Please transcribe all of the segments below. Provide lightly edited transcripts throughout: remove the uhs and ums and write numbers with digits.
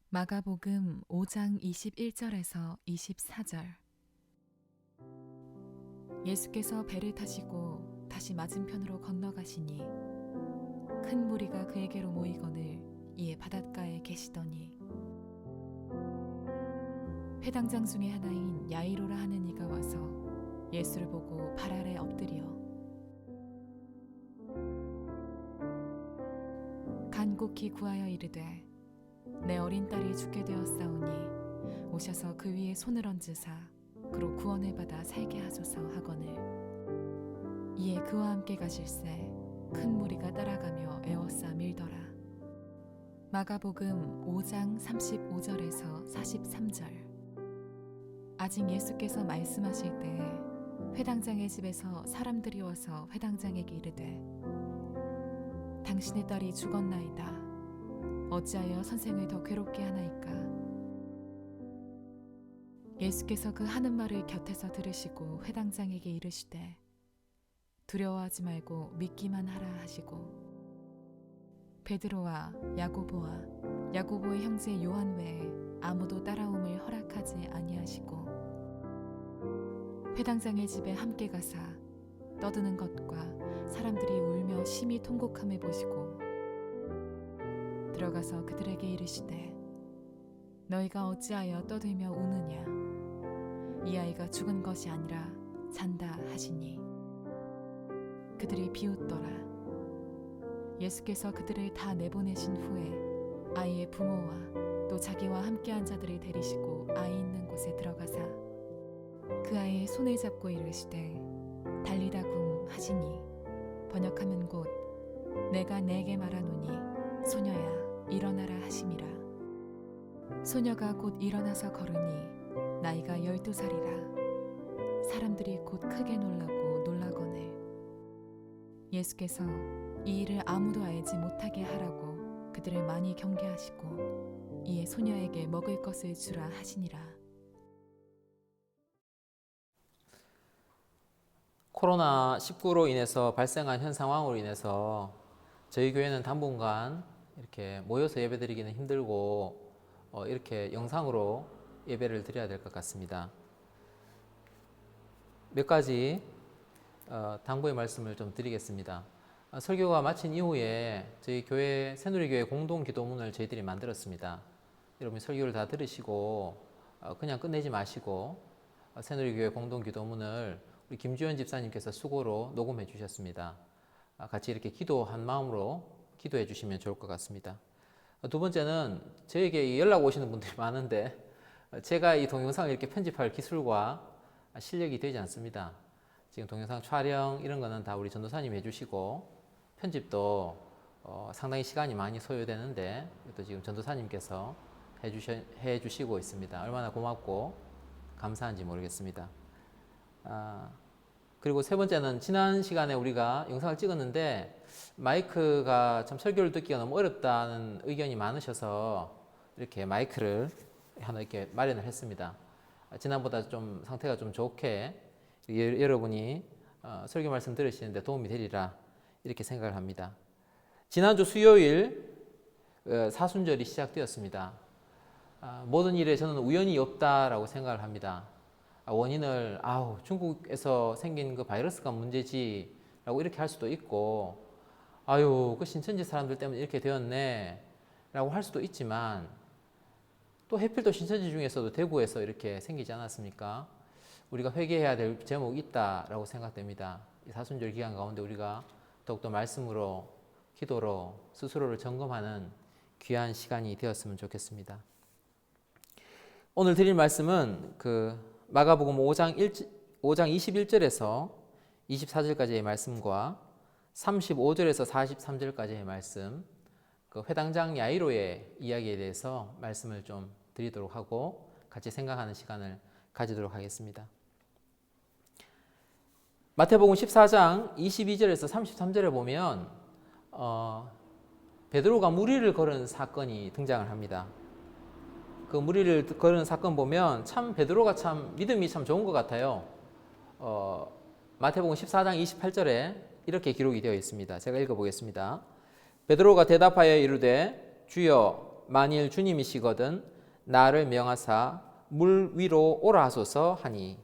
마가복음 5장 21절에서 24절. 예수께서 배를 타시고 다시 맞은편으로 건너가시니 큰 무리가 그에게로 모이거늘 이에 바닷가에 계시더니 회당장 중에 하나인 야이로라 하는 이가 와서 예수를 보고 발 아래 엎드려 간곡히 구하여 이르되 내 어린 딸이 죽게 되었사오니 오셔서 그 위에 손을 얹으사 그로 구원을 받아 살게 하소서 하거늘 이에 그와 함께 가실새 큰 무리가 따라가며 애워싸 밀더라. 마가복음 5장 35절에서 43절. 아직 예수께서 말씀하실 때에 회당장의 집에서 사람들이 와서 회당장에게 이르되 당신의 딸이 죽었나이다. 어찌하여 선생을 더 괴롭게 하나이까? 예수께서 그 하는 말을 곁에서 들으시고 회당장에게 이르시되 두려워하지 말고 믿기만 하라 하시고 베드로와 야고보와 야고보의 형제 요한 외에 아무도 따라옴을 허락하지 아니하시고 회당장의 집에 함께 가사 떠드는 것과 사람들이 울며 심히 통곡함을 보시고 들어가서 그들에게 이르시되 너희가 어찌하여 떠들며 우느냐? 이 아이가 죽은 것이 아니라 잔다 하시니 그들이 비웃더라. 예수께서 그들을 다 내보내신 후에 아이의 부모와 또 자기와 함께한 자들을 데리시고 아이 있는 곳에 들어가사 그 아이의 손을 잡고 이르시되 달리다 굼 하시니 번역하면 곧 내가 네게 말하노니 소녀야 일어나라 하심이라. 소녀가 곧 일어나서 걸으니 나이가 12살이라. 사람들이 곧 크게 놀라고 놀라거늘 예수께서 이 일을 아무도 알지 못하게 하라고 그들을 많이 경계하시고 이에 소녀에게 먹을 것을 주라 하시니라. 코로나19로 인해서 발생한 현 상황으로 인해서 저희 교회는 당분간 이렇게 모여서 예배드리기는 힘들고 이렇게 영상으로 예배를 드려야 될 것 같습니다. 몇 가지 당부의 말씀을 좀 드리겠습니다. 설교가 마친 이후에 저희 교회 새누리교회 공동 기도문을 저희들이 만들었습니다. 여러분 설교를 다 들으시고 그냥 끝내지 마시고 새누리교회 공동 기도문을 우리 김주현 집사님께서 수고로 녹음해 주셨습니다. 같이 이렇게 기도한 마음으로 기도해 주시면 좋을 것 같습니다. 두 번째는 저에게 연락 오시는 분들이 많은데 제가 이 동영상을 이렇게 편집할 기술과 실력이 되지 않습니다. 지금 동영상 촬영 이런 거는 다 우리 전도사님이 해주시고 편집도 상당히 시간이 많이 소요되는데 또 지금 전도사님께서 해주시고 있습니다. 얼마나 고맙고 감사한지 모르겠습니다. 그리고 세 번째는 지난 시간에 우리가 영상을 찍었는데 마이크가 참 설교를 듣기가 너무 어렵다는 의견이 많으셔서 이렇게 마이크를 하나 이렇게 마련을 했습니다. 지난보다 좀 상태가 좀 좋게 여러분이 설교 말씀 들으시는데 도움이 되리라 이렇게 생각을 합니다. 지난주 수요일 사순절이 시작되었습니다. 모든 일에 저는 우연이 없다라고 생각을 합니다. 원인을 중국에서 생긴 그 바이러스가 문제지 라고 이렇게 할 수도 있고 그 신천지 사람들 때문에 이렇게 되었네 라고 할 수도 있지만 또 해필 또 신천지 중에서도 대구에서 이렇게 생기지 않았습니까? 우리가 회개해야 될 제목이 있다라고 생각됩니다. 이 사순절 기간 가운데 우리가 더욱더 말씀으로 기도로 스스로를 점검하는 귀한 시간이 되었으면 좋겠습니다. 오늘 드릴 말씀은 마가복음 5장 21절에서 24절까지의 말씀과 35절에서 43절까지의 말씀, 회당장 야이로의 이야기에 대해서 말씀을 좀 드리도록 하고 같이 생각하는 시간을 가지도록 하겠습니다. 마태복음 14장 22절에서 33절에 보면 베드로가 무리를 걸은 사건이 등장을 합니다. 그 무리를 걸은 사건 보면 참 베드로가 참 믿음이 참 좋은 것 같아요. 마태복음 14장 28절에 이렇게 기록이 되어 있습니다. 제가 읽어보겠습니다. 베드로가 대답하여 이르되 주여 만일 주님이시거든 나를 명하사 물 위로 오라 하소서 하니.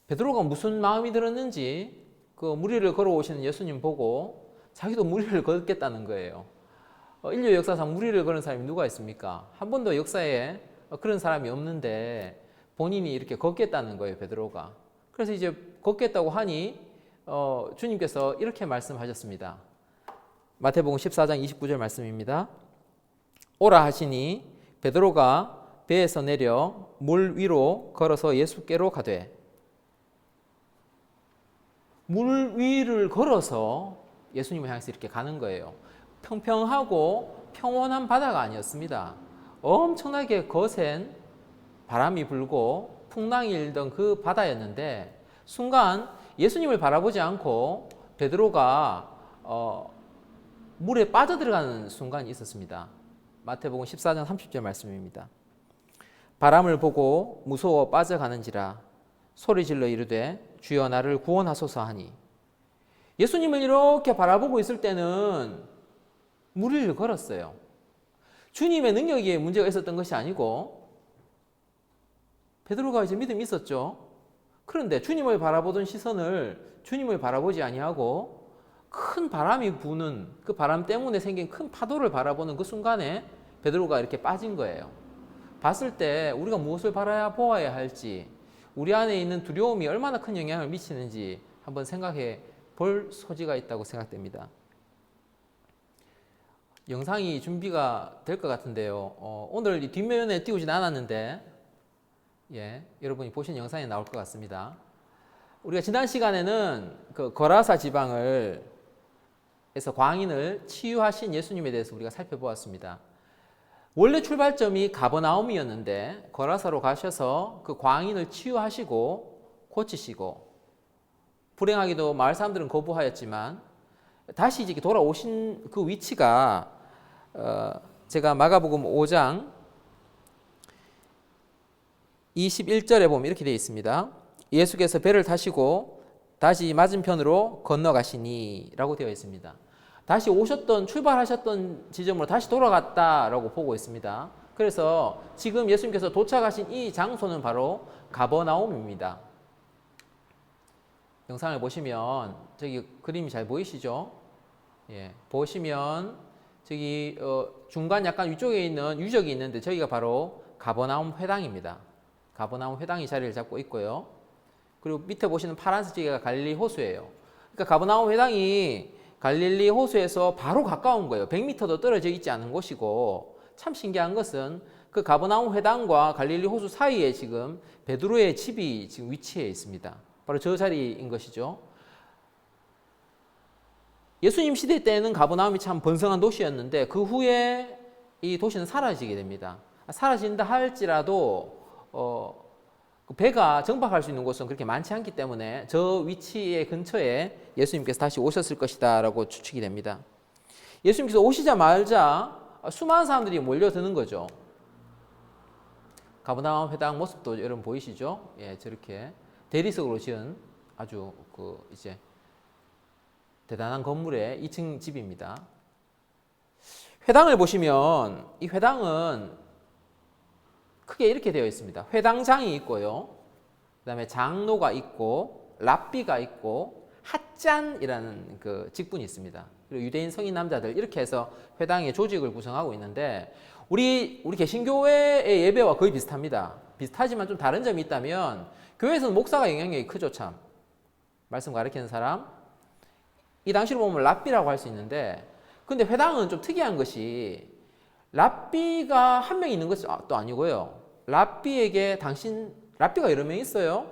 베드로가 무슨 마음이 들었는지 그 물 위를 걸어오시는 예수님 보고 자기도 물 위를 걷겠다는 거예요. 인류 역사상 물 위를 걸은 사람이 누가 있습니까? 한 번도 역사에 그런 사람이 없는데 본인이 이렇게 걷겠다는 거예요, 베드로가. 그래서 이제 걷겠다고 하니 주님께서 이렇게 말씀하셨습니다. 마태복음 14장 29절 말씀입니다. 오라 하시니 베드로가 배에서 내려 물 위로 걸어서 예수께로 가되. 물 위를 걸어서 예수님을 향해서 이렇게 가는 거예요. 평평하고 평온한 바다가 아니었습니다. 엄청나게 거센 바람이 불고 풍랑이 일던 그 바다였는데 순간 예수님을 바라보지 않고 베드로가 물에 빠져들어가는 순간이 있었습니다. 마태복음 14장 30절 말씀입니다. 바람을 보고 무서워 빠져가는지라 소리질러 이르되 주여 나를 구원하소서 하니. 예수님을 이렇게 바라보고 있을 때는 물 위를 걸었어요. 주님의 능력에 문제가 있었던 것이 아니고 베드로가 이제 믿음이 있었죠. 그런데 주님을 바라보던 시선을 주님을 바라보지 아니하고 큰 바람이 부는 그 바람 때문에 생긴 큰 파도를 바라보는 그 순간에 베드로가 이렇게 빠진 거예요. 봤을 때 우리가 무엇을 보아야 할지, 우리 안에 있는 두려움이 얼마나 큰 영향을 미치는지 한번 생각해 볼 소지가 있다고 생각됩니다. 영상이 준비가 될 것 같은데요. 오늘 이 뒷면에 띄우진 않았는데 여러분이 보신 영상에 나올 것 같습니다. 우리가 지난 시간에는 그 거라사 지방에서 광인을 치유하신 예수님에 대해서 우리가 살펴보았습니다. 원래 출발점이 가버나움이었는데 거라사로 가셔서 그 광인을 치유하시고 고치시고, 불행하게도 마을 사람들은 거부하였지만 다시 이제 돌아오신 그 위치가 제가 마가복음 5장 21절에 보면 이렇게 되어 있습니다. 예수께서 배를 타시고 다시 맞은편으로 건너가시니 라고 되어 있습니다. 다시 출발하셨던 지점으로 다시 돌아갔다라고 보고 있습니다. 그래서 지금 예수님께서 도착하신 이 장소는 바로 가버나움입니다. 영상을 보시면 저기 그림이 잘 보이시죠? 보시면 저기 중간 약간 위쪽에 있는 유적이 있는데 저기가 바로 가버나움 회당입니다. 가버나움 회당이 자리를 잡고 있고요. 그리고 밑에 보시는 파란색 지게가 갈릴리 호수예요. 그러니까 가버나움 회당이 갈릴리 호수에서 바로 가까운 거예요. 100m도 떨어져 있지 않은 곳이고, 참 신기한 것은 그 가버나움 회당과 갈릴리 호수 사이에 지금 베드로의 집이 지금 위치해 있습니다. 바로 저 자리인 것이죠. 예수님 시대 때는 가버나움이 참 번성한 도시였는데 그 후에 이 도시는 사라지게 됩니다. 사라진다 할지라도 배가 정박할 수 있는 곳은 그렇게 많지 않기 때문에 저 위치의 근처에 예수님께서 다시 오셨을 것이다 라고 추측이 됩니다. 예수님께서 오시자마자 수많은 사람들이 몰려드는 거죠. 가버나움 회당 모습도 여러분 보이시죠? 저렇게 대리석으로 지은 아주 이제 대단한 건물의 2층 집입니다. 회당을 보시면 이 회당은 크게 이렇게 되어 있습니다. 회당장이 있고요. 그 다음에 장로가 있고 랍비가 있고 핫잔이라는 그 직분이 있습니다. 그리고 유대인 성인 남자들 이렇게 해서 회당의 조직을 구성하고 있는데 우리 개신교회의 예배와 거의 비슷합니다. 비슷하지만 좀 다른 점이 있다면 교회에서는 목사가 영향력이 크죠. 참 말씀 가르치는 사람, 이 당시로 보면 랍비라고 할 수 있는데, 근데 회당은 좀 특이한 것이 랍비가 한 명 있는 것도 아니고요. 랍비에게 랍비가 여러 명 있어요.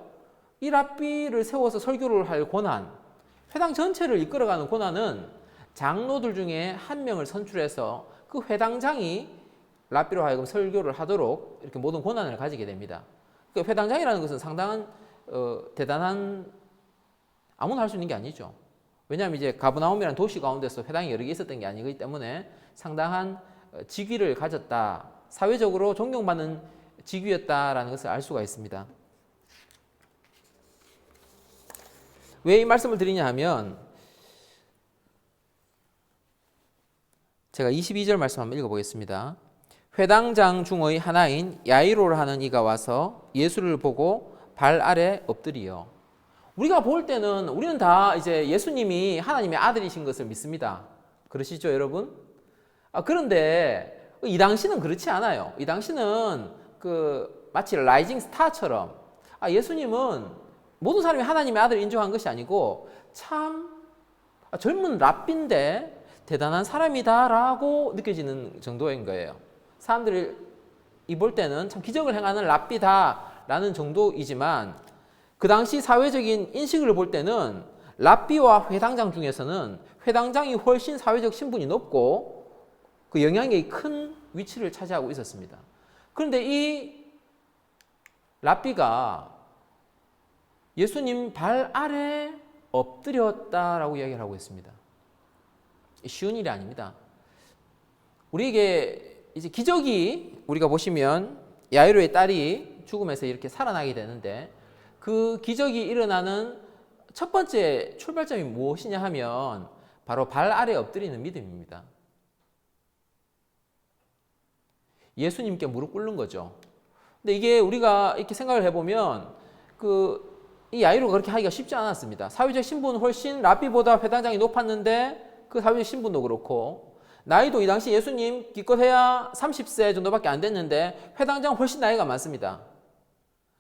이 랍비를 세워서 설교를 할 권한, 회당 전체를 이끌어가는 권한은 장로들 중에 한 명을 선출해서 그 회당장이 랍비로 하여금 설교를 하도록 이렇게 모든 권한을 가지게 됩니다. 그 회당장이라는 것은 상당한 대단한, 아무나 할 수 있는 게 아니죠. 왜냐하면 이제 가버나움이라는 도시 가운데서 회당이 여러 개 있었던 게 아니기 때문에 상당한 직위를 가졌다, 사회적으로 존경받는 직위였다라는 것을 알 수가 있습니다. 왜 이 말씀을 드리냐 하면 제가 22절 말씀 한번 읽어보겠습니다. 회당장 중의 하나인 야이로라는 이가 와서 예수를 보고 발 아래 엎드리어. 우리가 볼 때는 우리는 다 이제 예수님이 하나님의 아들이신 것을 믿습니다. 그러시죠, 여러분? 그런데 이 당시는 그렇지 않아요. 이 당시는 마치 라이징 스타처럼 예수님은 모든 사람이 하나님의 아들을 인정한 것이 아니고 참 젊은 랍비인데 대단한 사람이다라고 느껴지는 정도인 거예요. 사람들이 볼 때는 참 기적을 행하는 랍비다라는 정도이지만 그 당시 사회적인 인식을 볼 때는 랍비와 회당장 중에서는 회당장이 훨씬 사회적 신분이 높고 그 영향력이 큰 위치를 차지하고 있었습니다. 그런데 이 랍비가 예수님 발 아래 엎드렸다라고 이야기를 하고 있습니다. 쉬운 일이 아닙니다. 우리에게 이제 기적이 우리가 보시면 야이로의 딸이 죽음에서 이렇게 살아나게 되는데 그 기적이 일어나는 첫 번째 출발점이 무엇이냐 하면 바로 발 아래 엎드리는 믿음입니다. 예수님께 무릎 꿇는 거죠. 근데 이게 우리가 이렇게 생각을 해보면 이 야이로가 그렇게 하기가 쉽지 않았습니다. 사회적 신분은 훨씬 랍비보다 회당장이 높았는데 그 사회적 신분도 그렇고 나이도 이 당시 예수님 기껏해야 30세 정도밖에 안 됐는데 회당장은 훨씬 나이가 많습니다.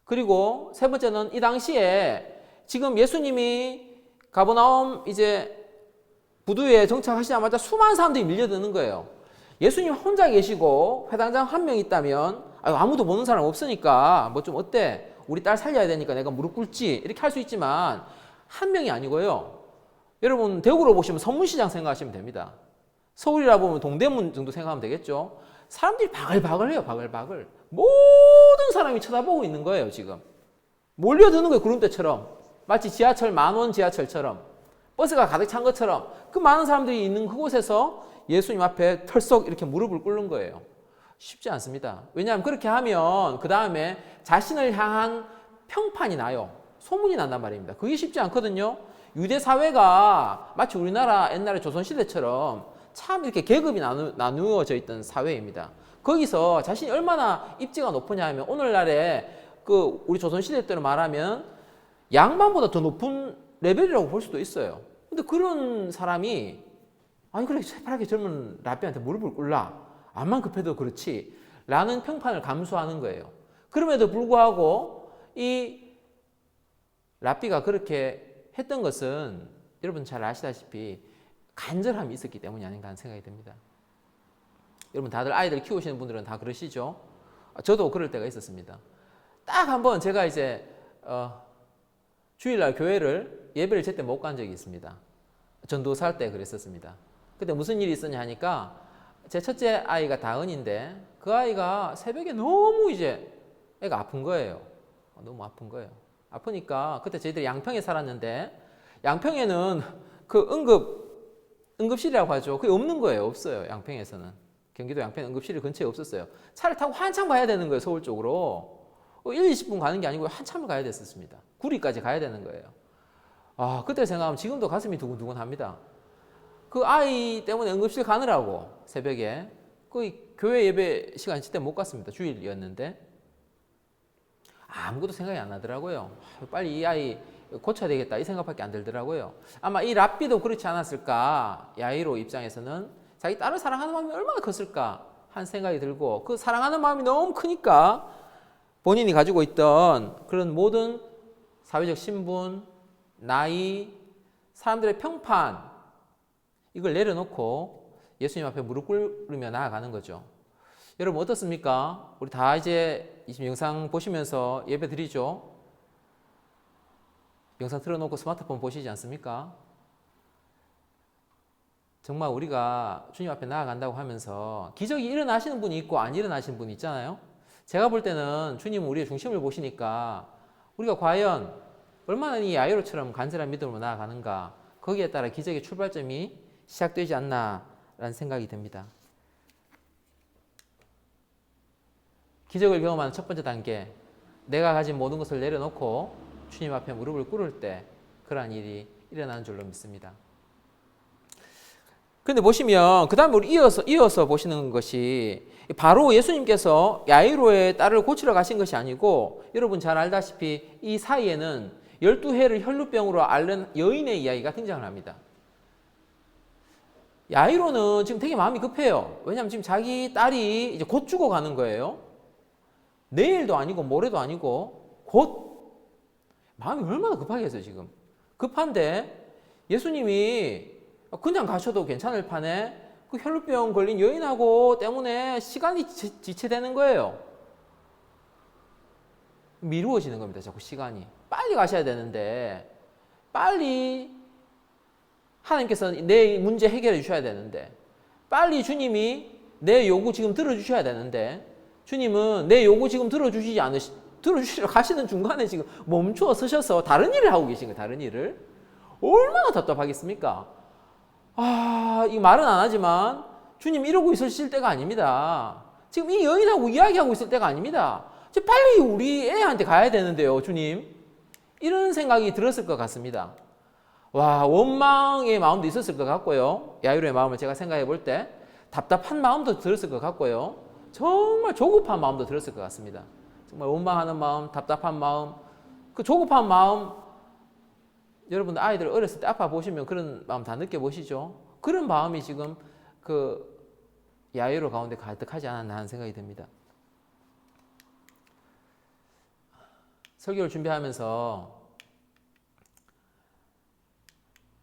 그리고 세 번째는 이 당시에 지금 예수님이 가버나움 이제 부두에 정착하시자마자 수많은 사람들이 밀려드는 거예요. 예수님 혼자 계시고 회당장 한 명 있다면 아무도 보는 사람 없으니까 뭐 좀 어때? 우리 딸 살려야 되니까 내가 무릎 꿇지 이렇게 할 수 있지만 한 명이 아니고요. 여러분 대구로 보시면 서문시장 생각하시면 됩니다. 서울이라 보면 동대문 정도 생각하면 되겠죠. 사람들이 바글바글해요. 바글바글. 모든 사람이 쳐다보고 있는 거예요. 지금 몰려드는 거예요. 구름대처럼. 마치 지하철 만원 지하철처럼 버스가 가득 찬 것처럼 그 많은 사람들이 있는 그곳에서 예수님 앞에 털썩 이렇게 무릎을 꿇는 거예요. 쉽지 않습니다. 왜냐하면 그렇게 하면 그 다음에 자신을 향한 평판이 나요. 소문이 난단 말입니다. 그게 쉽지 않거든요. 유대 사회가 마치 우리나라 옛날에 조선시대처럼 참 이렇게 계급이 나누어져 있던 사회입니다. 거기서 자신이 얼마나 입지가 높으냐 하면 오늘날에 우리 조선시대 때로 말하면 양반보다 더 높은 레벨이라고 볼 수도 있어요. 근데 그런 사람이 그래 새파랗게 젊은 랍비한테 무릎을 꿇라. 암만 급해도 그렇지 라는 평판을 감수하는 거예요. 그럼에도 불구하고 이 랍비가 그렇게 했던 것은 여러분 잘 아시다시피 간절함이 있었기 때문이 아닌가 하는 생각이 듭니다. 여러분 다들 아이들 키우시는 분들은 다 그러시죠? 저도 그럴 때가 있었습니다. 딱 한번 제가 이제 주일날 교회를 예배를 제때 못 간 적이 있습니다. 전도사 할 때 그랬었습니다. 그때 무슨 일이 있었냐 하니까 제 첫째 아이가 다은인데 그 아이가 새벽에 너무 이제 애가 아픈 거예요. 너무 아픈 거예요. 아프니까 그때 저희들이 양평에 살았는데 양평에는 응급실이라고 하죠. 그게 없는 거예요. 없어요. 양평에서는. 경기도 양평 응급실이 근처에 없었어요. 차를 타고 한참 가야 되는 거예요. 서울 쪽으로. 1, 20분 가는 게 아니고 한참을 가야 됐었습니다. 구리까지 가야 되는 거예요. 그때 생각하면 지금도 가슴이 두근두근합니다. 그 아이 때문에 응급실 가느라고 새벽에 교회 예배 시간 그때 못 갔습니다. 주일이었는데 아무것도 생각이 안 나더라고요. 빨리 이 아이 고쳐야 되겠다 이 생각밖에 안 들더라고요. 아마 이 랍비도 그렇지 않았을까. 야이로 입장에서는 자기 딸을 사랑하는 마음이 얼마나 컸을까 한 생각이 들고 그 사랑하는 마음이 너무 크니까 본인이 가지고 있던 그런 모든 사회적 신분, 나이, 사람들의 평판 이걸 내려놓고 예수님 앞에 무릎 꿇으며 나아가는 거죠. 여러분 어떻습니까? 우리 다 이제 이 영상 보시면서 예배 드리죠? 영상 틀어놓고 스마트폰 보시지 않습니까? 정말 우리가 주님 앞에 나아간다고 하면서 기적이 일어나시는 분이 있고 안 일어나시는 분이 있잖아요. 제가 볼 때는 주님은 우리의 중심을 보시니까 우리가 과연 얼마나 이 야이로처럼 간절한 믿음으로 나아가는가 거기에 따라 기적의 출발점이 시작되지 않나라는 생각이 듭니다. 기적을 경험하는 첫 번째 단계, 내가 가진 모든 것을 내려놓고 주님 앞에 무릎을 꿇을 때 그러한 일이 일어나는 줄로 믿습니다. 근데 보시면 그 다음에 우리 이어서 보시는 것이 바로 예수님께서 야이로의 딸을 고치러 가신 것이 아니고 여러분 잘 알다시피 이 사이에는 12해를 혈루병으로 앓는 여인의 이야기가 등장을 합니다. 야이로는 지금 되게 마음이 급해요. 왜냐하면 지금 자기 딸이 이제 곧 죽어가는 거예요. 내일도 아니고 모레도 아니고 곧. 마음이 얼마나 급하겠어요 지금. 급한데 예수님이 그냥 가셔도 괜찮을 판에 그 혈루병 걸린 여인하고 때문에 시간이 지체되는 거예요. 미루어지는 겁니다. 자꾸 시간이. 빨리 가셔야 되는데 빨리 하나님께서 내 문제 해결해 주셔야 되는데 빨리 주님이 내 요구 지금 들어주셔야 되는데 주님은 내 요구 지금 들어주시러 가시는 중간에 지금 멈추어 서셔서 다른 일을 하고 계신 거예요. 다른 일을. 얼마나 답답하겠습니까? 이 말은 안 하지만 주님 이러고 있으실 때가 아닙니다. 지금 이 여인하고 이야기하고 있을 때가 아닙니다. 빨리 우리 애한테 가야 되는데요, 주님. 이런 생각이 들었을 것 같습니다. 와, 원망의 마음도 있었을 것 같고요. 야이로의 마음을 제가 생각해 볼 때 답답한 마음도 들었을 것 같고요. 정말 조급한 마음도 들었을 것 같습니다. 정말 원망하는 마음, 답답한 마음, 그 조급한 마음, 여러분들 아이들 어렸을 때 아빠 보시면 그런 마음 다 느껴보시죠? 그런 마음이 지금 그 야이로 가운데 가득하지 않았나 하는 생각이 듭니다. 설교를 준비하면서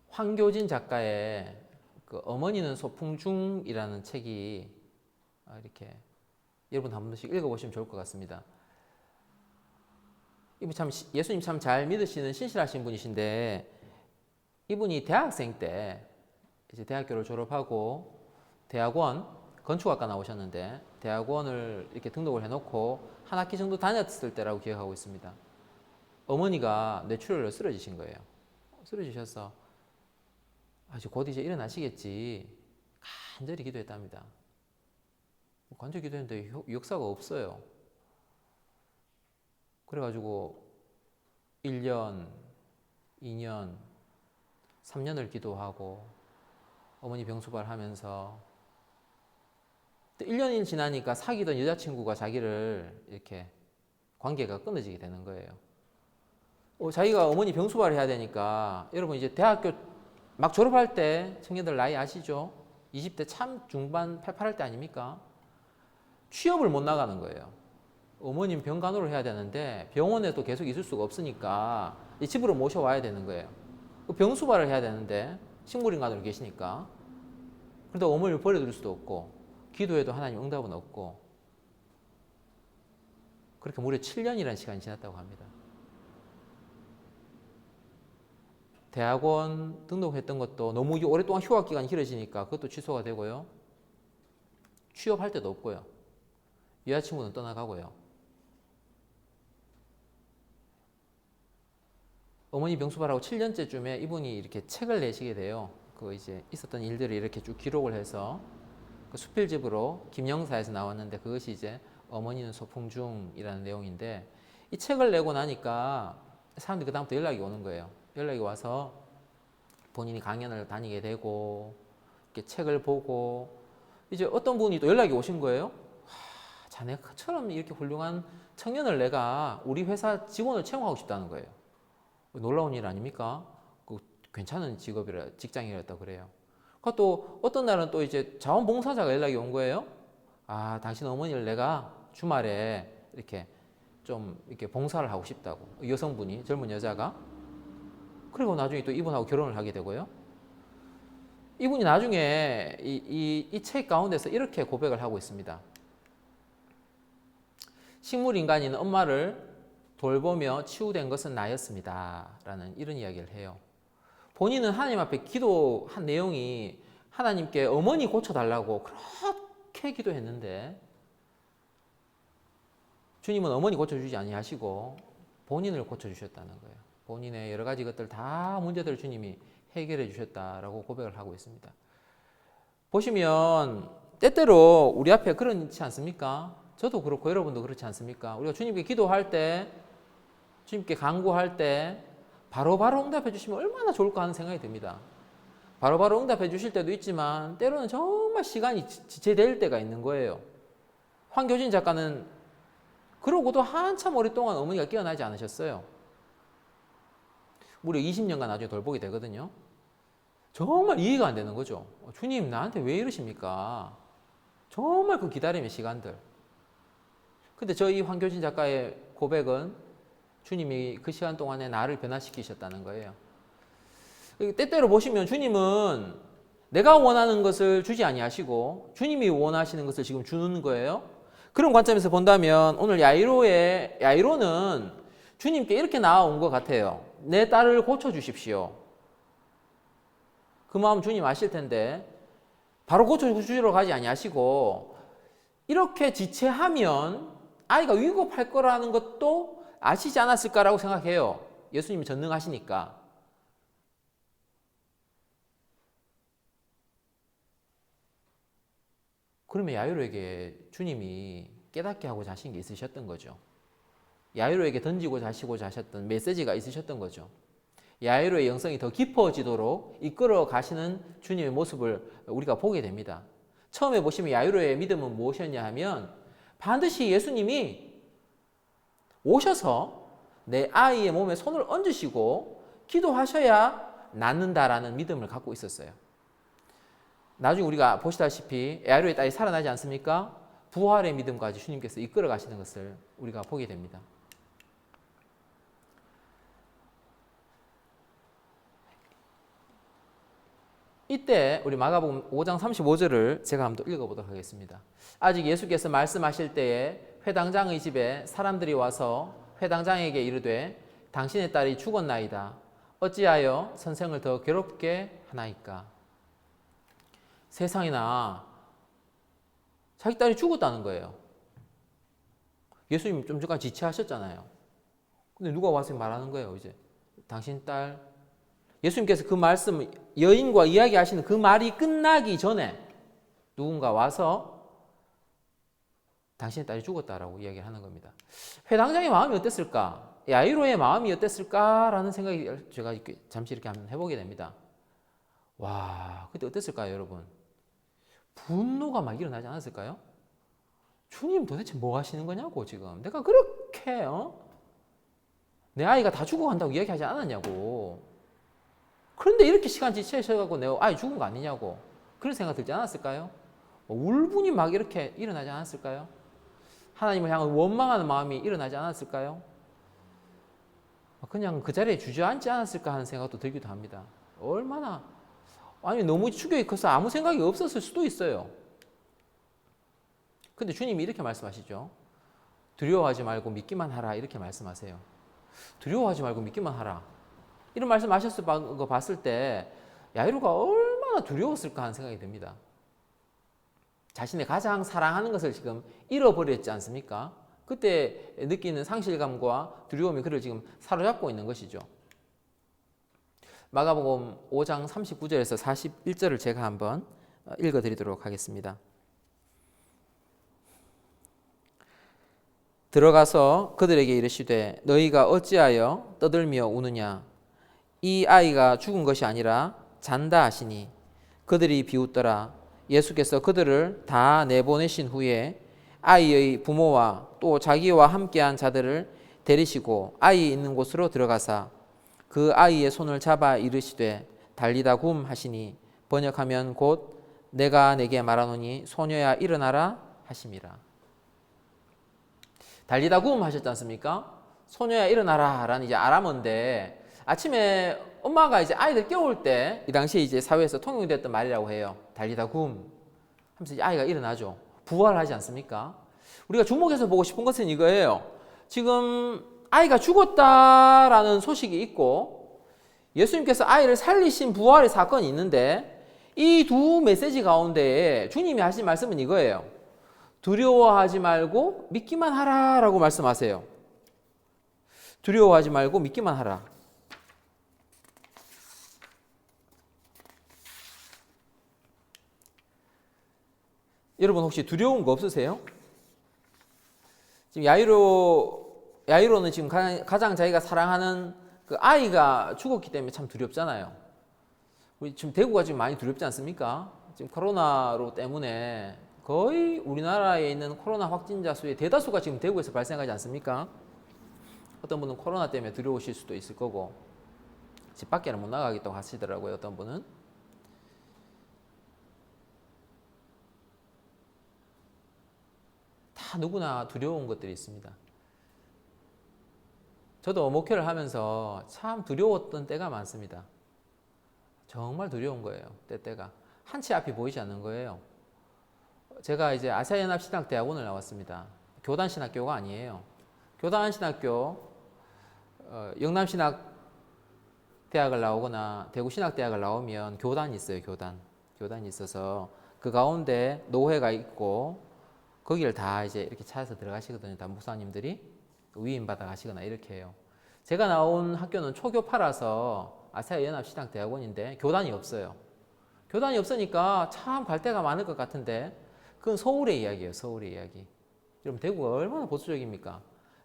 황교진 작가의 그 어머니는 소풍 중이라는 책이 이렇게 여러분 한 번씩 읽어보시면 좋을 것 같습니다. 이분 참 예수님 참 잘 믿으시는 신실하신 분이신데 이분이 대학생 때 이제 대학교를 졸업하고 대학원 건축학과 나오셨는데 대학원을 이렇게 등록을 해놓고 한 학기 정도 다녔을 때라고 기억하고 있습니다. 어머니가 뇌출혈로 쓰러지신 거예요. 쓰러지셔서 곧 이제 일어나시겠지 간절히 기도했답니다. 간절히 기도했는데 역사가 없어요. 그래가지고 1년, 2년, 3년을 기도하고 어머니 병수발하면서 1년이 지나니까 사귀던 여자친구가 자기를 이렇게 관계가 끊어지게 되는 거예요. 자기가 어머니 병수발을 해야 되니까 여러분 이제 대학교 막 졸업할 때 청년들 나이 아시죠? 20대 참 중반 팔팔할 때 아닙니까? 취업을 못 나가는 거예요. 어머님 병간호를 해야 되는데 병원에도 계속 있을 수가 없으니까 집으로 모셔와야 되는 거예요. 병수발을 해야 되는데 식물인간으로 계시니까. 그런데 어머니를 버려둘 수도 없고 기도해도 하나님 응답은 없고 그렇게 무려 7년이라는 시간이 지났다고 합니다. 대학원 등록했던 것도 너무 오랫동안 휴학 기간이 길어지니까 그것도 취소가 되고요. 취업할 데도 없고요. 여자친구는 떠나가고요. 어머니 병수발하고 7년째쯤에 이분이 이렇게 책을 내시게 돼요. 그 이제 있었던 일들을 이렇게 쭉 기록을 해서 그 수필집으로 김영사에서 나왔는데 그것이 이제 어머니는 소풍 중이라는 내용인데 이 책을 내고 나니까 사람들이 그다음부터 연락이 오는 거예요. 연락이 와서 본인이 강연을 다니게 되고 이렇게 책을 보고 이제 어떤 분이 또 연락이 오신 거예요. 자네처럼 이렇게 훌륭한 청년을 내가 우리 회사 직원을 채용하고 싶다는 거예요. 놀라운 일 아닙니까? 괜찮은 직장이랬다 그래요. 또 어떤 날은 또 이제 자원봉사자가 연락이 온 거예요. 당신 어머니를 내가 주말에 이렇게 좀 이렇게 봉사를 하고 싶다고. 여성분이, 젊은 여자가. 그리고 나중에 또 이분하고 결혼을 하게 되고요. 이분이 나중에 이 책 가운데서 이렇게 고백을 하고 있습니다. 식물인간인 엄마를 돌보며 치유된 것은 나였습니다. 라는 이런 이야기를 해요. 본인은 하나님 앞에 기도한 내용이 하나님께 어머니 고쳐달라고 그렇게 기도했는데 주님은 어머니 고쳐주지 아니하시고 본인을 고쳐주셨다는 거예요. 본인의 여러 가지 것들 다 문제들을 주님이 해결해 주셨다라고 고백을 하고 있습니다. 보시면 때때로 우리 앞에 그렇지 않습니까? 저도 그렇고 여러분도 그렇지 않습니까? 우리가 주님께 기도할 때 주님께 간구할 때 바로바로 응답해 주시면 얼마나 좋을까 하는 생각이 듭니다. 바로바로 응답해 주실 때도 있지만 때로는 정말 시간이 지체될 때가 있는 거예요. 황교진 작가는 그러고도 한참 오랫동안 어머니가 깨어나지 않으셨어요. 무려 20년간 나중에 돌보게 되거든요. 정말 이해가 안 되는 거죠. 주님 나한테 왜 이러십니까? 정말 그 기다림의 시간들. 근데 저희 황교진 작가의 고백은 주님이 그 시간 동안에 나를 변화시키셨다는 거예요. 때때로 보시면 주님은 내가 원하는 것을 주지 아니하시고 주님이 원하시는 것을 지금 주는 거예요. 그런 관점에서 본다면 오늘 야이로는 주님께 이렇게 나아온 것 같아요. 내 딸을 고쳐주십시오. 그 마음 주님 아실 텐데 바로 고쳐주시러 가지 아니하시고 이렇게 지체하면 아이가 위급할 거라는 것도 아시지 않았을까라고 생각해요. 예수님이 전능하시니까. 그러면 야이로에게 주님이 깨닫게 하고자 하신 게 있으셨던 거죠. 야이로에게 던지고자 하셨던 메시지가 있으셨던 거죠. 야이로의 영성이 더 깊어지도록 이끌어 가시는 주님의 모습을 우리가 보게 됩니다. 처음에 보시면 야이로의 믿음은 무엇이었냐 하면 반드시 예수님이 오셔서 내 아이의 몸에 손을 얹으시고 기도하셔야 낫는다라는 믿음을 갖고 있었어요. 나중에 우리가 보시다시피 야이로의 딸이 살아나지 않습니까? 부활의 믿음까지 주님께서 이끌어 가시는 것을 우리가 보게 됩니다. 이때 우리 마가복음 5장 35절을 제가 한번 읽어보도록 하겠습니다. 아직 예수께서 말씀하실 때에 회당장의 집에 사람들이 와서 회당장에게 이르되 당신의 딸이 죽었나이다. 어찌하여 선생을 더 괴롭게 하나이까? 세상에나 자기 딸이 죽었다는 거예요. 예수님 좀 전까지 지체하셨잖아요. 근데 누가 와서 말하는 거예요, 이제. 당신 딸. 예수님께서 그 말씀, 여인과 이야기하시는 그 말이 끝나기 전에 누군가 와서 당신의 딸이 죽었다라고 이야기를 하는 겁니다. 회당장의 마음이 어땠을까? 야이로의 마음이 어땠을까라는 생각이 제가 잠시 이렇게 한번 해보게 됩니다. 와, 그때 어땠을까요, 여러분? 분노가 막 일어나지 않았을까요? 주님 도대체 뭐 하시는 거냐고 지금. 내가 그렇게 내 아이가 다 죽어간다고 이야기하지 않았냐고. 그런데 이렇게 시간 지체하셔가지고 내 아이 죽은 거 아니냐고. 그런 생각 들지 않았을까요? 울분이 막 이렇게 일어나지 않았을까요? 하나님을 향한 원망하는 마음이 일어나지 않았을까요? 그냥 그 자리에 주저앉지 않았을까 하는 생각도 들기도 합니다. 얼마나 아니 너무 충격이 커서 아무 생각이 없었을 수도 있어요. 근데 주님이 이렇게 말씀하시죠. 두려워하지 말고 믿기만 하라 이렇게 말씀하세요. 두려워하지 말고 믿기만 하라. 이런 말씀하셨을 거 봤을 때 야이로가 얼마나 두려웠을까 하는 생각이 듭니다. 자신의 가장 사랑하는 것을 지금 잃어버렸지 않습니까? 그때 느끼는 상실감과 두려움이 그를 지금 사로잡고 있는 것이죠. 마가복음 5장 39절에서 41절을 제가 한번 읽어드리도록 하겠습니다. 들어가서 그들에게 이르시되 너희가 어찌하여 떠들며 우느냐? 이 아이가 죽은 것이 아니라 잔다 하시니 그들이 비웃더라. 예수께서 그들을 다 내보내신 후에 아이의 부모와 또 자기와 함께한 자들을 데리시고 아이 있는 곳으로 들어가사 그 아이의 손을 잡아 이르시되 달리다 굼 하시니 번역하면 곧 내가 내게 말하노니 소녀야 일어나라 하심이라. 달리다 굼 하셨지 않습니까? 소녀야 일어나라 라는 이제 아람어인데 아침에 엄마가 이제 아이들 깨울 때 이 당시에 이제 사회에서 통용됐던 말이라고 해요. 달리다 굼 하면서 이제 아이가 일어나죠. 부활하지 않습니까? 우리가 주목해서 보고 싶은 것은 이거예요. 지금 아이가 죽었다라는 소식이 있고 예수님께서 아이를 살리신 부활의 사건이 있는데 이 두 메시지 가운데에 주님이 하신 말씀은 이거예요. 두려워하지 말고 믿기만 하라라고 말씀하세요. 두려워하지 말고 믿기만 하라. 여러분 혹시 두려운 거 없으세요? 지금 야이로는 지금 가장 자기가 사랑하는 그 아이가 죽었기 때문에 참 두렵잖아요. 우리 지금 대구가 지금 많이 두렵지 않습니까? 지금 코로나로 때문에 거의 우리나라에 있는 코로나 확진자 수의 대다수가 지금 대구에서 발생하지 않습니까? 어떤 분은 코로나 때문에 두려우실 수도 있을 거고 집 밖에는 못 나가겠다고 하시더라고요. 어떤 분은. 다 누구나 두려운 것들이 있습니다. 저도 목회를 하면서 참 두려웠던 때가 많습니다. 정말 두려운 거예요. 때가 한치 앞이 보이지 않는 거예요. 제가 이제 아시아연합신학대학원을 나왔습니다. 교단신학교가 아니에요. 교단신학교, 영남신학대학을 나오거나 대구신학대학을 나오면 교단이 있어요. 교단이 있어서 그 가운데 노회가 있고 거기를 다 이제 이렇게 찾아서 들어가시거든요. 다 목사님들이 위임받아 가시거나 이렇게 해요. 제가 나온 학교는 초교파라서 아시아연합신학대학원인데 교단이 없어요. 교단이 없으니까 참 갈 데가 많을 것 같은데 그건 서울의 이야기예요. 서울의 이야기. 여러분 대구가 얼마나 보수적입니까?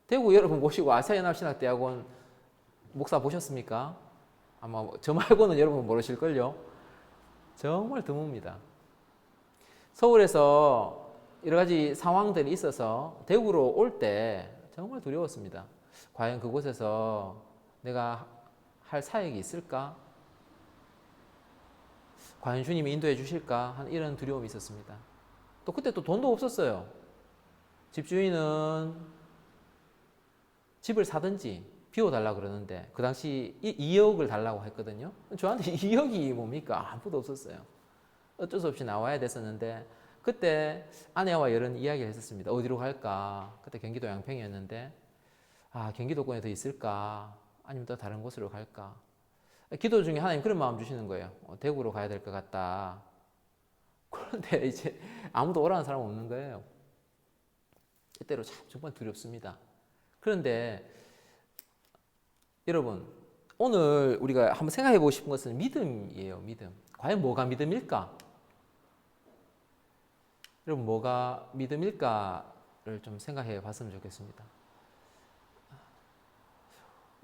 대구 여러분 보시고 아시아연합신학대학원 목사 보셨습니까? 아마 저 말고는 여러분 모르실걸요. 정말 드뭅니다. 서울에서 여러 가지 상황들이 있어서 대구로 올 때 정말 두려웠습니다. 과연 그곳에서 내가 할 사역이 있을까? 과연 주님이 인도해 주실까? 하는 이런 두려움이 있었습니다. 또 그때 또 돈도 없었어요. 집주인은 집을 사든지 비워달라고 그러는데 그 당시 2억을 달라고 했거든요. 저한테 2억이 뭡니까? 아무도 없었어요. 어쩔 수 없이 나와야 됐었는데 그때 아내와 이런 이야기를 했었습니다. 어디로 갈까? 그때 경기도 양평이었는데 경기도권에 더 있을까? 아니면 또 다른 곳으로 갈까? 기도 중에 하나님 그런 마음 주시는 거예요. 대구로 가야 될 것 같다. 그런데 이제 아무도 오라는 사람 없는 거예요. 이때로 참 정말 두렵습니다. 그런데 여러분 오늘 우리가 한번 생각해 보고 싶은 것은 믿음이에요. 믿음. 과연 뭐가 믿음일까? 여러분 뭐가 믿음일까를 좀 생각해 봤으면 좋겠습니다.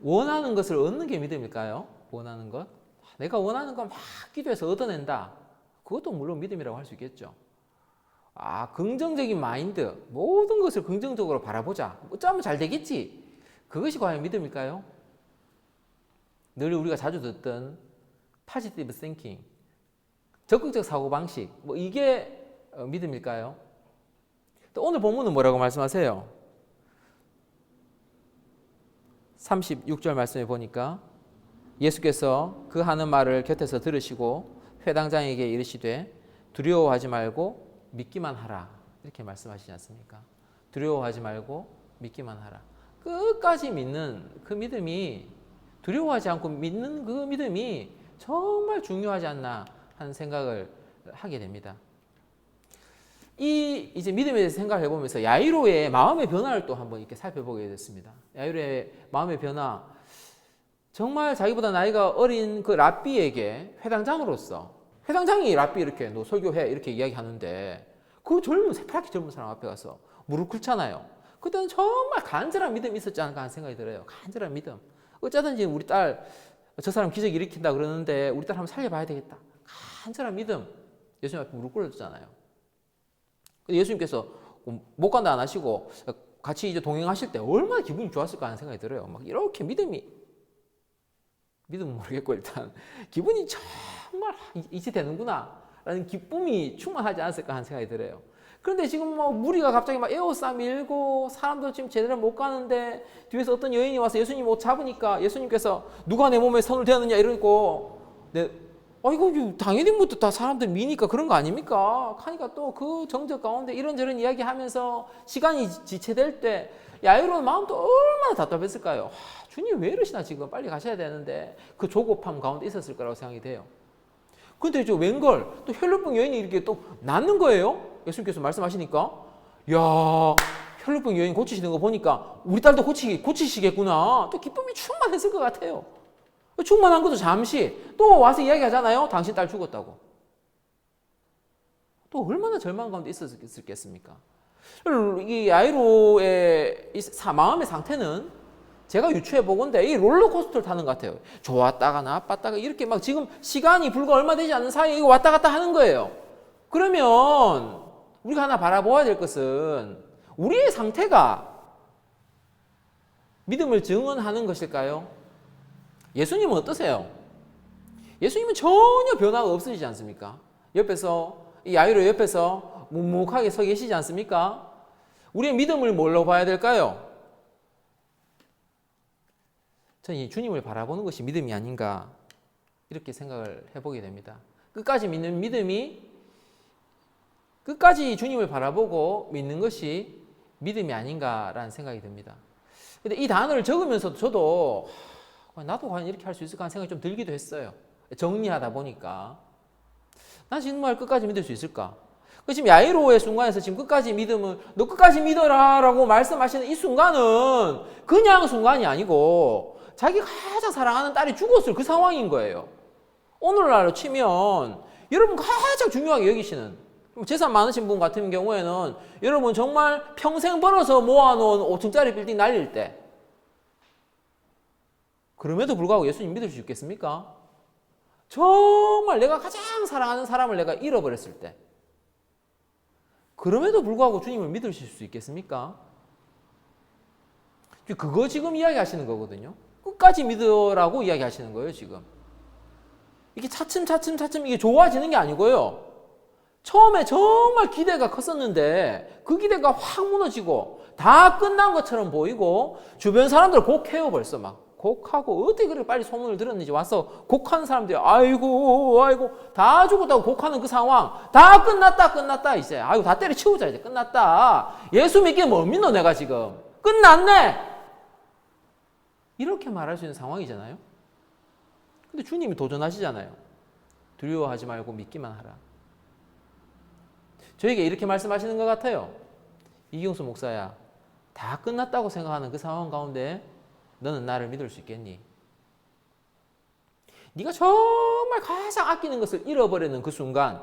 원하는 것을 얻는 게 믿음일까요? 원하는 것? 내가 원하는 거 막 기도해서 얻어낸다. 그것도 물론 믿음이라고 할 수 있겠죠. 긍정적인 마인드, 모든 것을 긍정적으로 바라보자. 어쩌면 잘 되겠지. 그것이 과연 믿음일까요? 늘 우리가 자주 듣던 positive thinking, 적극적 사고방식, 이게 믿음일까요? 또 오늘 본문은 뭐라고 말씀하세요? 36절 말씀에 보니까 예수께서 그 하는 말을 곁에서 들으시고 회당장에게 이르시되 두려워하지 말고 믿기만 하라. 이렇게 말씀하시지 않습니까? 두려워하지 말고 믿기만 하라. 끝까지 믿는 그 믿음이, 두려워하지 않고 믿는 그 믿음이 정말 중요하지 않나 하는 생각을 하게 됩니다. 이제 믿음에 대해서 생각을 해보면서 야이로의 마음의 변화를 또 한번 이렇게 살펴보게 됐습니다. 야이로의 마음의 변화. 정말 자기보다 나이가 어린 그 랍비에게 회당장으로서, 회당장이 랍비 이렇게 너 설교해 이렇게 이야기하는데 그 젊은 새파랗게 젊은 사람 앞에 가서 무릎 꿇잖아요. 그때는 정말 간절한 믿음이 있었지 않을까 하는 생각이 들어요. 간절한 믿음. 어쩌든지 우리 딸 저 사람 기적 일으킨다 그러는데 우리 딸 한번 살려봐야 되겠다. 간절한 믿음. 예수님 앞에 무릎 꿇어줬잖아요. 예수님께서 못 간다 안 하시고 같이 이제 동행하실 때 얼마나 기분이 좋았을까 하는 생각이 들어요. 막 이렇게 믿음은 모르겠고 일단 기분이 정말 이제 되는구나 라는 기쁨이 충만하지 않았을까 하는 생각이 들어요. 그런데 지금 무리가 갑자기 막 에워싸 밀고 사람도 지금 제대로 못 가는데 뒤에서 어떤 여인이 와서 예수님 옷 잡으니까 예수님께서 누가 내 몸에 손을 대었느냐 이러고 이거 당연히 다 사람들 미니까 그런 거 아닙니까? 하니까 또 그 정적 가운데 이런저런 이야기하면서 시간이 지체될 때 야이로는 마음도 얼마나 답답했을까요? 주님 왜 이러시나 지금 빨리 가셔야 되는데 그 조급함 가운데 있었을 거라고 생각이 돼요. 근데 웬걸 또 혈루병 여인이 이렇게 또 낫는 거예요? 예수님께서 말씀하시니까 야 혈루병 여인 고치시는 거 보니까 우리 딸도 고치시겠구나. 또 기쁨이 충만했을 것 같아요. 충만한 것도 잠시 또 와서 이야기하잖아요. 당신 딸 죽었다고. 또 얼마나 절망 가운데 있었겠습니까? 이 야이로의 마음의 상태는 제가 유추해 보건데 이 롤러코스터를 타는 것 같아요. 좋았다가 나빴다가 이렇게 막 지금 시간이 불과 얼마 되지 않는 사이에 이거 왔다 갔다 하는 거예요. 그러면 우리가 하나 바라보아야 될 것은 우리의 상태가 믿음을 증언하는 것일까요? 예수님은 어떠세요? 예수님은 전혀 변화가 없으시지 않습니까? 옆에서 이 야이로 옆에서 묵묵하게 서 계시지 않습니까? 우리의 믿음을 뭘로 봐야 될까요? 저는 이 주님을 바라보는 것이 믿음이 아닌가 이렇게 생각을 해보게 됩니다. 끝까지 믿는 믿음이 끝까지 주님을 바라보고 믿는 것이 믿음이 아닌가라는 생각이 듭니다. 근데 이 단어를 적으면서도 저도 나도 과연 이렇게 할 수 있을까 하는 생각이 좀 들기도 했어요. 정리하다 보니까 난 정말 끝까지 믿을 수 있을까? 지금 야이로의 순간에서 지금 끝까지 믿음을 너 끝까지 믿어라 라고 말씀하시는 이 순간은 그냥 순간이 아니고 자기가 가장 사랑하는 딸이 죽었을 그 상황인 거예요. 오늘날로 치면 여러분 가장 중요하게 여기시는 재산 많으신 분 같은 경우에는 여러분 정말 평생 벌어서 모아놓은 5층짜리 빌딩 날릴 때 그럼에도 불구하고 예수님 믿을 수 있겠습니까? 정말 내가 가장 사랑하는 사람을 내가 잃어버렸을 때 그럼에도 불구하고 주님을 믿으실 수 있겠습니까? 그거 지금 이야기하시는 거거든요. 끝까지 믿으라고 이야기하시는 거예요, 지금. 이게 차츰 이게 좋아지는 게 아니고요. 처음에 정말 기대가 컸었는데 그 기대가 확 무너지고 다 끝난 것처럼 보이고 주변 사람들 곡해요, 벌써 막. 곡하고 어떻게 그렇게 빨리 소문을 들었는지 와서 곡하는 사람들이 아이고 다 죽었다고 곡하는 그 상황 다 끝났다 이제 아이고 다 때려치우자 이제 끝났다 예수 믿기 뭐 믿노 내가 지금 끝났네 이렇게 말할 수 있는 상황이잖아요. 근데 주님이 도전하시잖아요. 두려워하지 말고 믿기만 하라. 저에게 이렇게 말씀하시는 것 같아요. 이경수 목사야, 다 끝났다고 생각하는 그 상황 가운데 너는 나를 믿을 수 있겠니? 네가 정말 가장 아끼는 것을 잃어버리는 그 순간,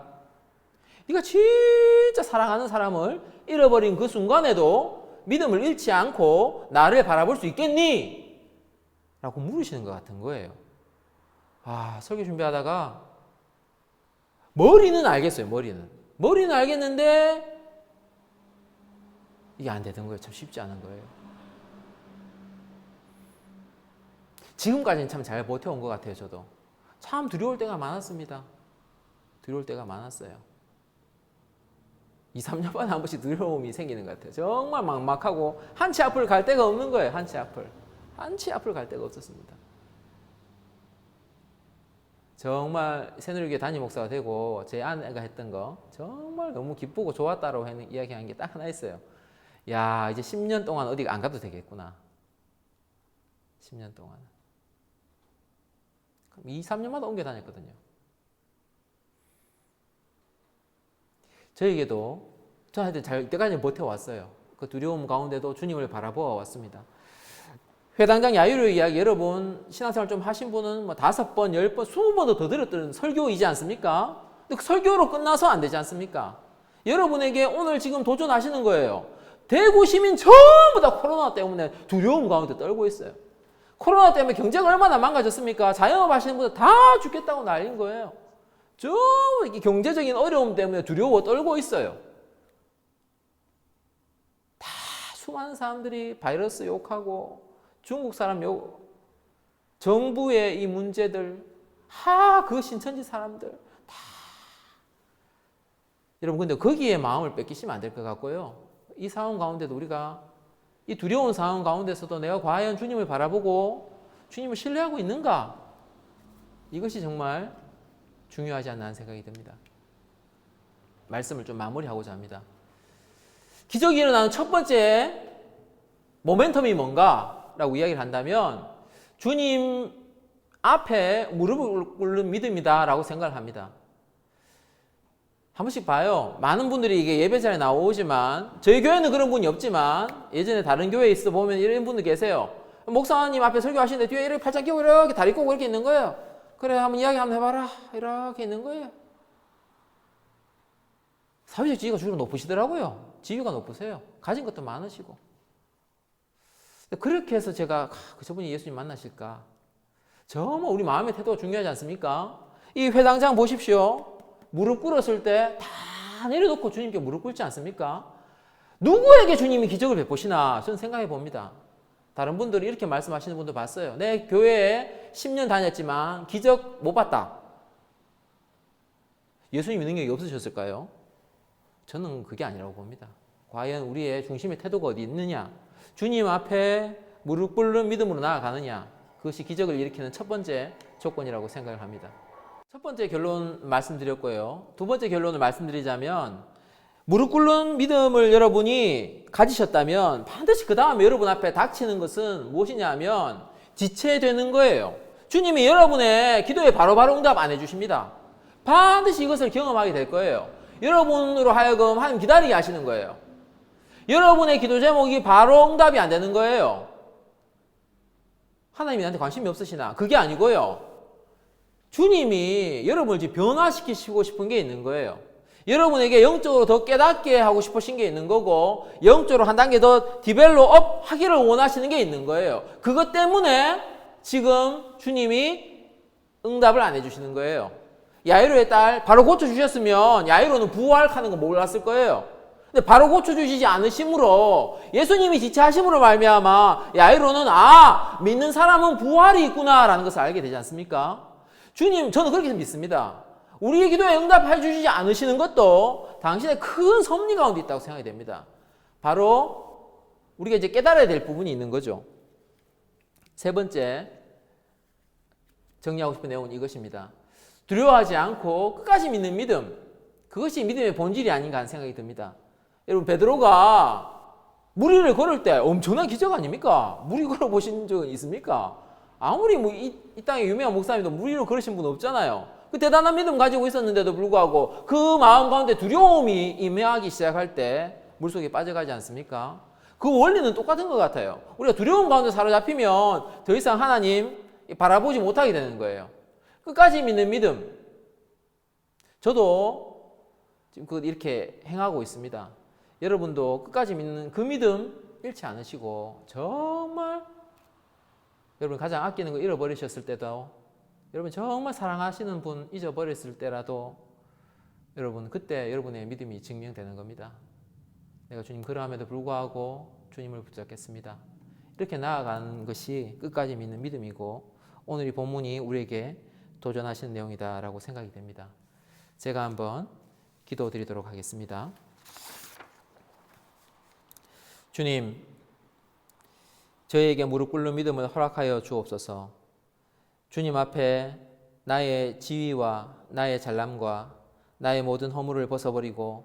네가 진짜 사랑하는 사람을 잃어버린 그 순간에도 믿음을 잃지 않고 나를 바라볼 수 있겠니? 라고 물으시는 것 같은 거예요. 설교 준비하다가 머리는 알겠어요. 머리는 알겠는데 이게 안 되던 거예요. 참 쉽지 않은 거예요. 지금까지는 참 잘 버텨온 것 같아요. 저도 참 두려울 때가 많았습니다. 두려울 때가 많았어요. 2, 3년 만에 한 번씩 두려움이 생기는 것 같아요. 정말 막막하고 한 치 앞을 갈 데가 없는 거예요. 한 치 앞을 갈 데가 없었습니다. 정말 새누리교회 담임 목사가 되고 제 아내가 했던 거 정말 너무 기쁘고 좋았다라고 이야기한 게 딱 하나 있어요. 야, 이제 10년 동안 어디 안 가도 되겠구나. 10년 동안. 2, 3년마다 옮겨 다녔거든요. 저에게도 저한테 잘 이때까지 버텨왔어요. 그 두려움 가운데도 주님을 바라보아 왔습니다. 회당장 야유로의 이야기 여러분 신앙생활 좀 하신 분은 5번, 10번, 20번도 더 들었던 설교이지 않습니까? 근데 그 설교로 끝나서 안 되지 않습니까? 여러분에게 오늘 지금 도전하시는 거예요. 대구 시민 전부 다 코로나 때문에 두려움 가운데 떨고 있어요. 코로나 때문에 경제가 얼마나 망가졌습니까? 자영업 하시는 분들 다 죽겠다고 난린 거예요. 이게 경제적인 어려움 때문에 두려워 떨고 있어요. 다 수많은 사람들이 바이러스 욕하고 중국 사람 욕, 정부의 이 문제들, 그 신천지 사람들 다. 여러분 근데 거기에 마음을 뺏기시면 안 될 것 같고요. 이 상황 가운데도 우리가 이 두려운 상황 가운데서도 내가 과연 주님을 바라보고 주님을 신뢰하고 있는가? 이것이 정말 중요하지 않나 하는 생각이 듭니다. 말씀을 좀 마무리하고자 합니다. 기적이 일어나는 첫 번째 모멘텀이 뭔가? 라고 이야기를 한다면 주님 앞에 무릎을 꿇는 믿음이다 라고 생각을 합니다. 한 번씩 봐요. 많은 분들이 이게 예배 자리에 나오지만 저희 교회는 그런 분이 없지만 예전에 다른 교회에 있어 보면 이런 분들 계세요. 목사님 앞에 설교하시는데 뒤에 이렇게 팔짱 끼고 이렇게 다리 꼬고 이렇게 있는 거예요. 그래 한번 이야기 한번 해봐라 이렇게 있는 거예요. 사회적 지위가 주로 높으시더라고요. 지위가 높으세요. 가진 것도 많으시고. 그렇게 해서 제가 저분이 예수님 만나실까? 정말 우리 마음의 태도가 중요하지 않습니까? 이 회당장 보십시오. 무릎 꿇었을 때 다 내려놓고 주님께 무릎 꿇지 않습니까? 누구에게 주님이 기적을 베푸시나 저는 생각해 봅니다. 다른 분들이 이렇게 말씀하시는 분도 봤어요. 내 교회에 10년 다녔지만 기적 못 봤다. 예수님이 능력이 없으셨을까요? 저는 그게 아니라고 봅니다. 과연 우리의 중심의 태도가 어디 있느냐? 주님 앞에 무릎 꿇는 믿음으로 나아가느냐? 그것이 기적을 일으키는 첫 번째 조건이라고 생각을 합니다. 첫 번째 결론 말씀드렸고요. 두 번째 결론을 말씀드리자면 무릎 꿇는 믿음을 여러분이 가지셨다면 반드시 그 다음에 여러분 앞에 닥치는 것은 무엇이냐면 지체되는 거예요. 주님이 여러분의 기도에 바로바로 응답 안 해주십니다. 반드시 이것을 경험하게 될 거예요. 여러분으로 하여금 하나님 기다리게 하시는 거예요. 여러분의 기도 제목이 바로 응답이 안 되는 거예요. 하나님이 나한테 관심이 없으시나? 그게 아니고요. 주님이 여러분을 지금 변화시키시고 싶은 게 있는 거예요. 여러분에게 영적으로 더 깨닫게 하고 싶으신 게 있는 거고 영적으로 한 단계 더 디벨롭 하기를 원하시는 게 있는 거예요. 그것 때문에 지금 주님이 응답을 안 해주시는 거예요. 야이로의 딸 바로 고쳐주셨으면 야이로는 부활하는 거 몰랐을 거예요. 근데 바로 고쳐주시지 않으심으로 예수님이 지체하심으로 말미암아 야이로는 믿는 사람은 부활이 있구나라는 것을 알게 되지 않습니까? 주님, 저는 그렇게 믿습니다. 우리의 기도에 응답해 주시지 않으시는 것도 당신의 큰 섭리 가운데 있다고 생각이 됩니다. 바로 우리가 이제 깨달아야 될 부분이 있는 거죠. 세 번째 정리하고 싶은 내용은 이것입니다. 두려워하지 않고 끝까지 믿는 믿음, 그것이 믿음의 본질이 아닌가 하는 생각이 듭니다. 여러분, 베드로가 물 위를 걸을 때 엄청난 기적 아닙니까? 물 위 걸어 보신 적은 있습니까? 아무리 이 땅에 유명한 목사님도 물 위로 걸으신 분 없잖아요. 그 대단한 믿음 가지고 있었는데도 불구하고 그 마음 가운데 두려움이 임하기 시작할 때 물속에 빠져가지 않습니까? 그 원리는 똑같은 것 같아요. 우리가 두려움 가운데 사로잡히면 더 이상 하나님 바라보지 못하게 되는 거예요. 끝까지 믿는 믿음. 저도 지금 이렇게 행하고 있습니다. 여러분도 끝까지 믿는 그 믿음 잃지 않으시고 정말 여러분 가장 아끼는 거 잃어버리셨을 때도 여러분 정말 사랑하시는 분 잊어버렸을 때라도 여러분 그때 여러분의 믿음이 증명되는 겁니다. 내가 주님 그러함에도 불구하고 주님을 붙잡겠습니다. 이렇게 나아가는 것이 끝까지 믿는 믿음이고 오늘 이 본문이 우리에게 도전하시는 내용이다라고 생각이 됩니다. 제가 한번 기도드리도록 하겠습니다. 주님, 저희에게 무릎 꿇는 믿음을 허락하여 주옵소서. 주님 앞에 나의 지위와 나의 잘남과 나의 모든 허물을 벗어버리고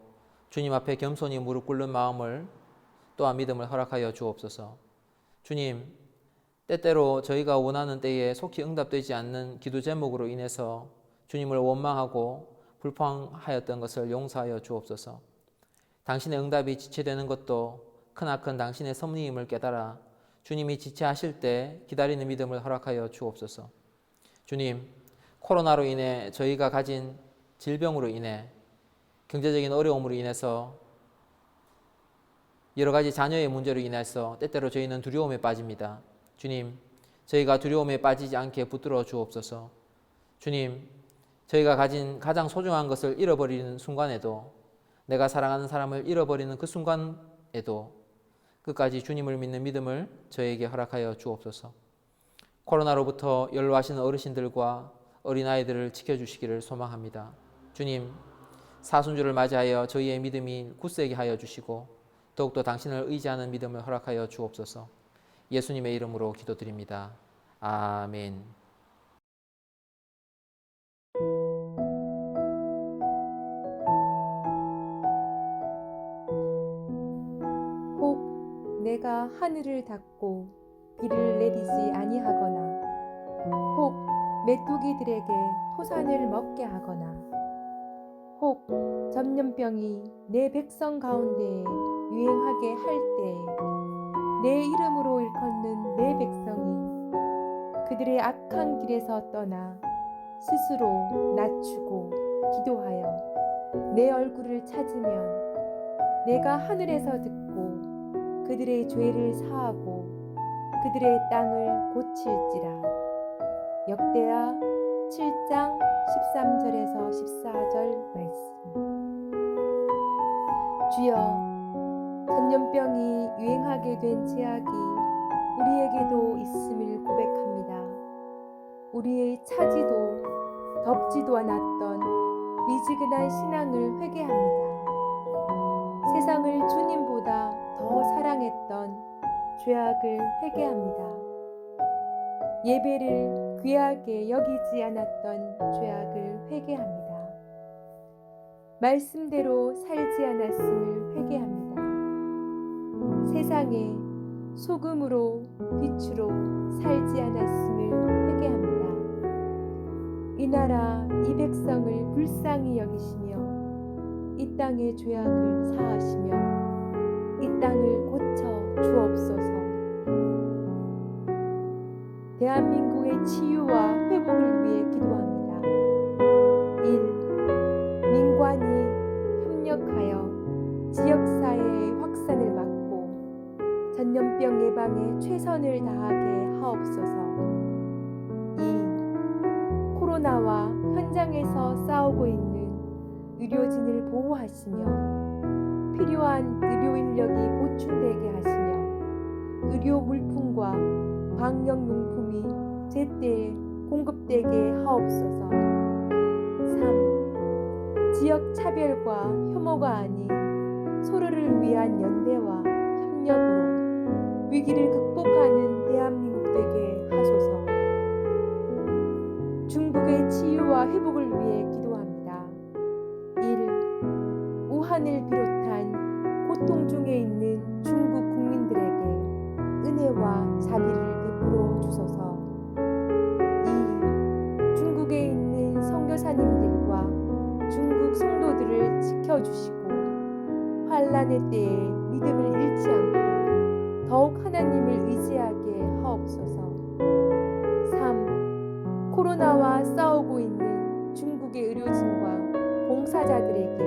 주님 앞에 겸손히 무릎 꿇는 마음을 또한 믿음을 허락하여 주옵소서. 주님, 때때로 저희가 원하는 때에 속히 응답되지 않는 기도 제목으로 인해서 주님을 원망하고 불평하였던 것을 용서하여 주옵소서. 당신의 응답이 지체되는 것도 크나큰 당신의 섭리임을 깨달아 주님이 지체하실 때 기다리는 믿음을 허락하여 주옵소서. 주님, 코로나로 인해 저희가 가진 질병으로 인해 경제적인 어려움으로 인해서 여러 가지 자녀의 문제로 인해서 때때로 저희는 두려움에 빠집니다. 주님, 저희가 두려움에 빠지지 않게 붙들어 주옵소서. 주님, 저희가 가진 가장 소중한 것을 잃어버리는 순간에도 내가 사랑하는 사람을 잃어버리는 그 순간에도 끝까지 주님을 믿는 믿음을 저에게 허락하여 주옵소서. 코로나로부터 연로하신 어르신들과 어린아이들을 지켜주시기를 소망합니다. 주님, 사순주를 맞이하여 저희의 믿음이 굳세게 하여 주시고 더욱더 당신을 의지하는 믿음을 허락하여 주옵소서. 예수님의 이름으로 기도드립니다. 아멘. 내가 하늘을 닫고 비를 내리지 아니하거나 혹 메뚜기들에게 토산을 먹게 하거나 혹 전염병이 내 백성 가운데에 유행하게 할 때에 내 이름으로 일컫는 내 백성이 그들의 악한 길에서 떠나 스스로 낮추고 기도하여 내 얼굴을 찾으면 내가 하늘에서 듣고 그들의 죄를 사하고 그들의 땅을 고칠지라. 역대하 7장 13절에서 14절 말씀. 주여, 전염병이 유행하게 된 제약이 우리에게도 있음을 고백합니다. 우리의 차지도 덥지도 않았던 미지근한 신앙을 회개합니다. 세상을 주님보다 더 사랑했던 죄악을 회개합니다. 예배를 귀하게 여기지 않았던 죄악을 회개합니다. 말씀대로 살지 않았음을 회개합니다. 세상에 소금으로 빛으로 살지 않았음을 회개합니다. 이 나라 이 백성을 불쌍히 여기시며 이 땅의 죄악을 사하시며 이 땅을 고쳐 주옵소서. 대한민국의 치유와 회복을 위해 기도합니다. 1. 민관이 협력하여 지역사회의 확산을 막고 전염병 예방에 최선을 다하게 하옵소서. 2. 코로나와 현장에서 싸우고 있는 의료진을 보호하시며 필요한 의료 인력이 보충되게 하시며 의료 물품과 방역용품이 제때에 공급되게 하옵소서. 3. 지역 차별과 혐오가 아닌 서로를 위한 연대와 협력으로 위기를 극복하는 대한민국 되게 하소서. 중국의 치유와 회복을 위해 기도합니다. 1. 우한을 비롯한 고통 중에 있는 중국 국민들에게 은혜와 자비를 베풀어 주소서. 2. 중국에 있는 선교사님들과 중국 성도들을 지켜주시고 환난의 때에 믿음을 잃지 않고 더욱 하나님을 의지하게 하옵소서. 3. 코로나와 싸우고 있는 중국의 의료진과 봉사자들에게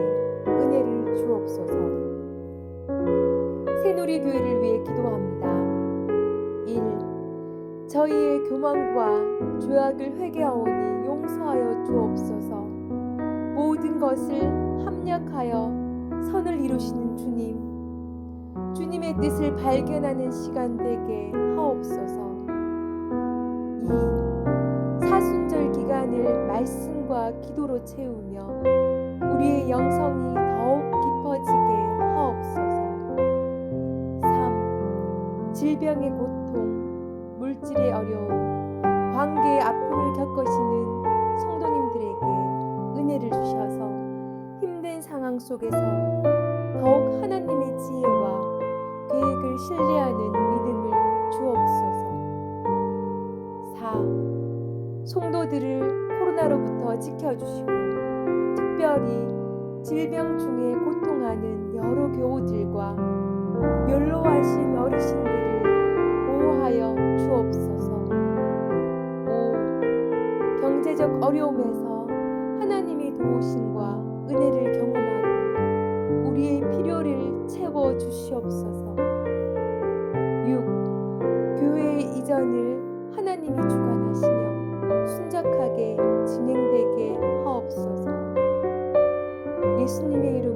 은혜를 주옵소서. 새누리교회를 위해 기도합니다. 1. 저희의 교만과 죄악을 회개하오니 용서하여 주옵소서. 모든 것을 합력하여 선을 이루시는 주님, 주님의 뜻을 발견하는 시간 되게 하옵소서. 2. 사순절 기간을 말씀과 기도로 채우며 우리의 영성이 더욱 깊어지게 하옵소서. 3. 질병의 고통, 물질의 어려움, 관계의 아픔을 겪으시는 성도님들에게 은혜를 주셔서 힘든 상황 속에서 더욱 하나님의 지혜와 계획을 신뢰하는 믿음을 주옵소서. 4. 성도들을 코로나로부터 지켜주시고 특별히 질병 중에 고통하는 여러 교우들과 연로하신 어르신들을 보호하여 주옵소서. 5. 경제적 어려움에서 하나님의 도우심과 은혜를 경험하고 우리의 필요를 채워 주시옵소서. 6. 교회의 이전을 하나님이 주관하시며 순적하게 진행되게 하옵소서. 예수님의 이름